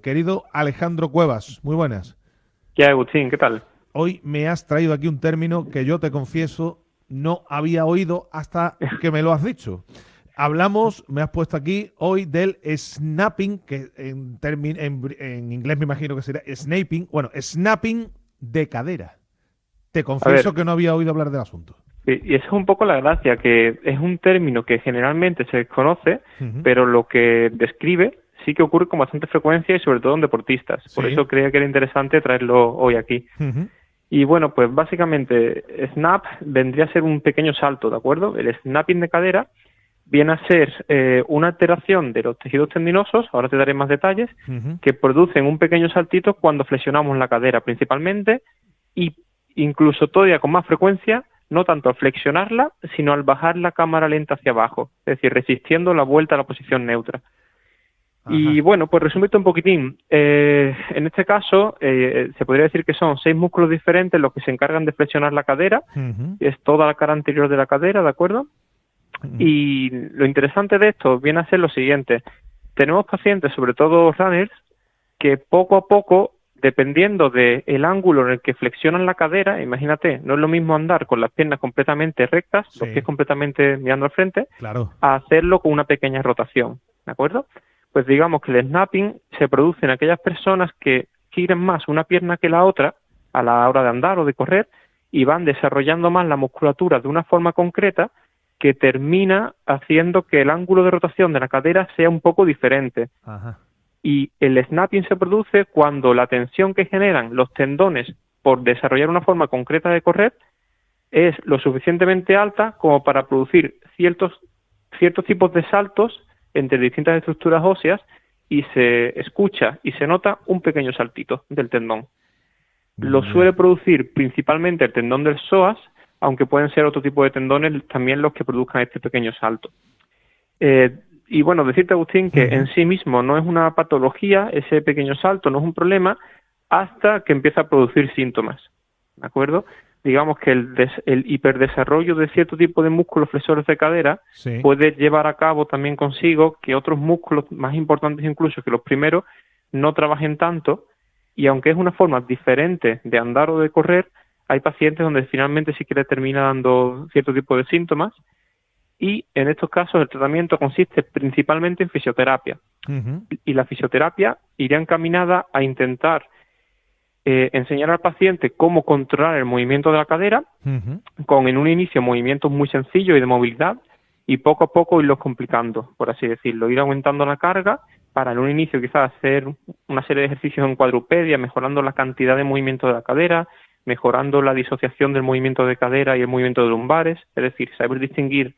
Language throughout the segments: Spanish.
Querido Alejandro Cuevas, muy buenas. ¿Qué hay, Agustín? ¿Qué tal? Hoy me has traído aquí un término que yo te confieso no había oído hasta que me lo has dicho. Hablamos, me has puesto aquí hoy del snapping, que en inglés me imagino que será snapping, bueno, snapping de cadera. Te A confieso ver, que no había oído hablar del asunto. y esa es un poco la gracia, que es un término que generalmente se desconoce, Ujú. pero lo que describe sí que ocurre con bastante frecuencia y sobre todo en deportistas. Por Sí. eso creía que era interesante traerlo hoy aquí. Ujú. Y bueno, pues básicamente snap vendría a ser un pequeño salto, ¿de acuerdo? El snapping de cadera viene a ser una alteración de los tejidos tendinosos, ahora te daré más detalles, Ujú. que producen un pequeño saltito cuando flexionamos la cadera principalmente y incluso todavía con más frecuencia, no tanto al flexionarla, sino al bajar la cámara lenta hacia abajo, es decir, resistiendo la vuelta a la posición neutra. Y Ajá. bueno, pues resumirte un poquitín, en este caso se podría decir que son 6 músculos diferentes los que se encargan de flexionar la cadera, Ujú. es toda la cara anterior de la cadera, ¿de acuerdo? Ujú. Y lo interesante de esto viene a ser lo siguiente, tenemos pacientes, sobre todo runners, que poco a poco, dependiendo del ángulo en el que flexionan la cadera, imagínate, no es lo mismo andar con las piernas completamente rectas, los pies Sí, completamente mirando al frente, claro. a hacerlo con una pequeña rotación, ¿de acuerdo? Pues digamos que el snapping se produce en aquellas personas que giran más una pierna que la otra a la hora de andar o de correr y van desarrollando más la musculatura de una forma concreta que termina haciendo que el ángulo de rotación de la cadera sea un poco diferente. Ajá. Y el snapping se produce cuando la tensión que generan los tendones por desarrollar una forma concreta de correr es lo suficientemente alta como para producir ciertos tipos de saltos entre distintas estructuras óseas y se escucha y se nota un pequeño saltito del tendón. Lo suele Ya. producir principalmente el tendón del psoas, aunque pueden ser otro tipo de tendones también los que produzcan este pequeño salto. Y bueno, decirte, Agustín, que en Ujú. sí mismo no es una patología, ese pequeño salto no es un problema, hasta que empieza a producir síntomas, ¿de acuerdo? Digamos que el hiperdesarrollo de cierto tipo de músculos flexores de cadera Sí. puede llevar a cabo también consigo que otros músculos más importantes incluso que los primeros no trabajen tanto, y aunque es una forma diferente de andar o de correr, hay pacientes donde finalmente sí que le termina dando cierto tipo de síntomas, y en estos casos el tratamiento consiste principalmente en fisioterapia. Ujú. Y la fisioterapia iría encaminada a intentar enseñar al paciente cómo controlar el movimiento de la cadera, Ujú. con en un inicio movimientos muy sencillos y de movilidad, y poco a poco irlos complicando, por así decirlo, ir aumentando la carga para en un inicio quizás hacer una serie de ejercicios en cuadrupedia, mejorando la cantidad de movimiento de la cadera, mejorando la disociación del movimiento de cadera y el movimiento de lumbares, es decir, saber distinguir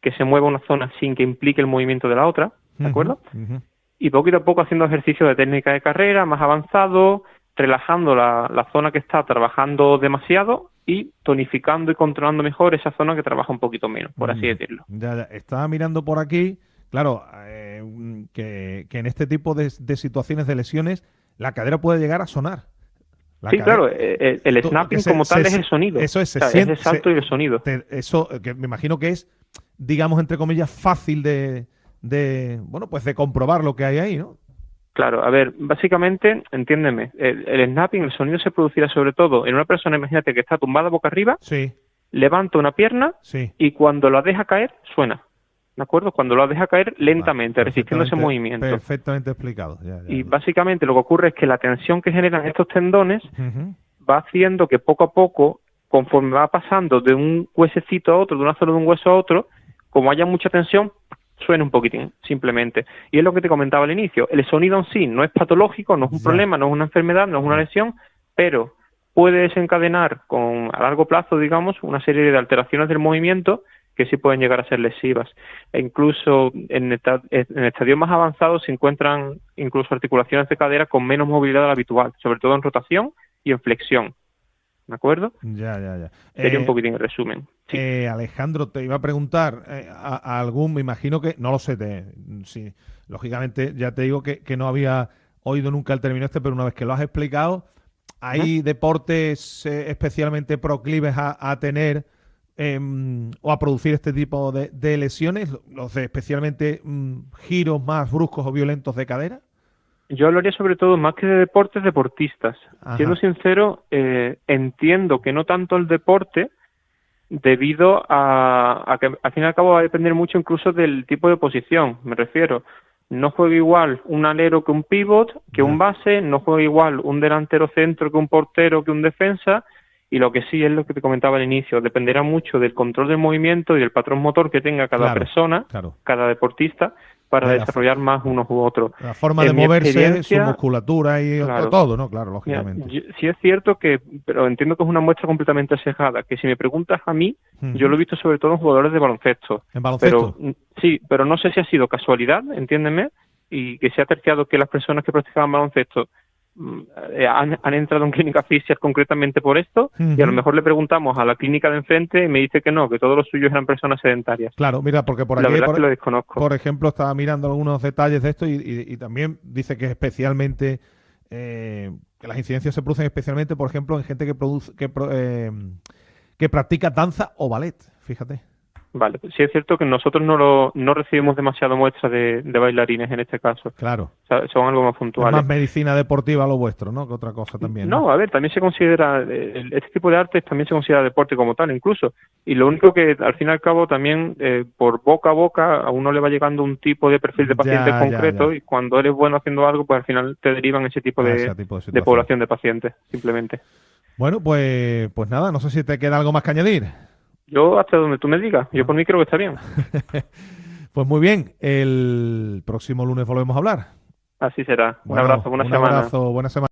que se mueva una zona sin que implique el movimiento de la otra, ¿de Ujú. acuerdo? Ujú. Y poquito a poco haciendo ejercicios de técnica de carrera más avanzado, relajando la zona que está trabajando demasiado y tonificando y controlando mejor esa zona que trabaja un poquito menos, por así Ujú. decirlo. Ya, ya. Estaba mirando por aquí, claro, que en este tipo de situaciones de lesiones la cadera puede llegar a sonar. La Sí, cadera, claro, el que snapping como tal es el sonido, eso es, o se sea, es el siente, salto y el sonido. eso que me imagino que es, digamos, entre comillas, fácil bueno, pues de comprobar lo que hay ahí, ¿no? Claro, a ver, básicamente, entiéndeme, el snapping, el sonido se producirá sobre todo en una persona, imagínate que está tumbada boca arriba, Sí, levanta una pierna sí. y cuando la deja caer, suena. ¿De acuerdo? Cuando la deja caer Vale, lentamente, resistiendo ese movimiento. perfectamente explicado. Ya, ya, Y ya. básicamente lo que ocurre es que la tensión que generan estos tendones Ujú. va haciendo que poco a poco, conforme va pasando de un huesecito a otro, de una zona de un hueso a otro, como haya mucha tensión, suene un poquitín, simplemente. Y es lo que te comentaba al inicio. El sonido en sí no es patológico, no es un Ya, problema, no es una enfermedad, no es una ya. lesión, pero puede desencadenar a largo plazo, digamos, una serie de alteraciones del movimiento que sí pueden llegar a ser lesivas. E incluso en estadios más avanzados se encuentran incluso articulaciones de cadera con menos movilidad de la habitual, sobre todo en rotación y en flexión. ¿De acuerdo? Ya, ya, ya. Sería un poquitín el resumen. Sí. Alejandro, te iba a preguntar a algún, me imagino que, no lo sé, sí, lógicamente ya te digo que no había oído nunca el término este, pero una vez que lo has explicado, Ujú. ¿hay deportes especialmente proclives a tener o a producir este tipo de lesiones? Los de especialmente giros más bruscos o violentos de cadera. Yo hablaría sobre todo, más que de deportes, deportistas. Ajá. Siendo sincero, entiendo que no tanto el deporte, debido a que al fin y al cabo va a depender mucho incluso del tipo de posición. Me refiero, no juega igual un alero que un pivot, que un base, no juega igual un delantero centro que un portero, que un defensa, y lo que sí es lo que te comentaba al inicio, dependerá mucho del control del movimiento y del patrón motor que tenga cada persona, cada deportista, para desarrollar más unos u otros. La forma de moverse, su musculatura y todo, ¿no? Claro, lógicamente. Mira, sí es cierto que, pero entiendo que es una muestra completamente sesgada, que si me preguntas a mí, yo lo he visto sobre todo en jugadores de baloncesto. ¿En baloncesto? Pero, sí, pero no sé si ha sido casualidad, entiéndeme, y que se ha terciado que las personas que practicaban baloncesto han entrado en clínicas físicas concretamente por esto, y a lo mejor le preguntamos a la clínica de enfrente y me dice que no, que todos los suyos eran personas sedentarias. Claro, mira, porque por la aquí, verdad es que lo desconozco. Por ejemplo, estaba mirando algunos detalles de esto y también dice que especialmente que las incidencias se producen especialmente, por ejemplo, en gente que practica danza o ballet, fíjate. Vale, sí es cierto que nosotros no recibimos demasiado muestras de bailarines en este caso. Claro. O sea, son algo más puntuales. Es más medicina deportiva lo vuestro, ¿no? Que otra cosa también. No, a ver, también se considera, este tipo de artes también se considera deporte como tal, incluso. Y lo único que, al fin y al cabo, también por boca a boca, a uno le va llegando un tipo de perfil de paciente concreto, y cuando eres bueno haciendo algo, pues al final te derivan ese tipo de población de pacientes, simplemente. Bueno, pues nada, no sé si te queda algo más que añadir. Yo hasta donde tú me digas. Yo por mí creo que está bien. Pues muy bien. El próximo lunes volvemos a hablar. Así será. Un abrazo, buena semana. Un abrazo, buena semana.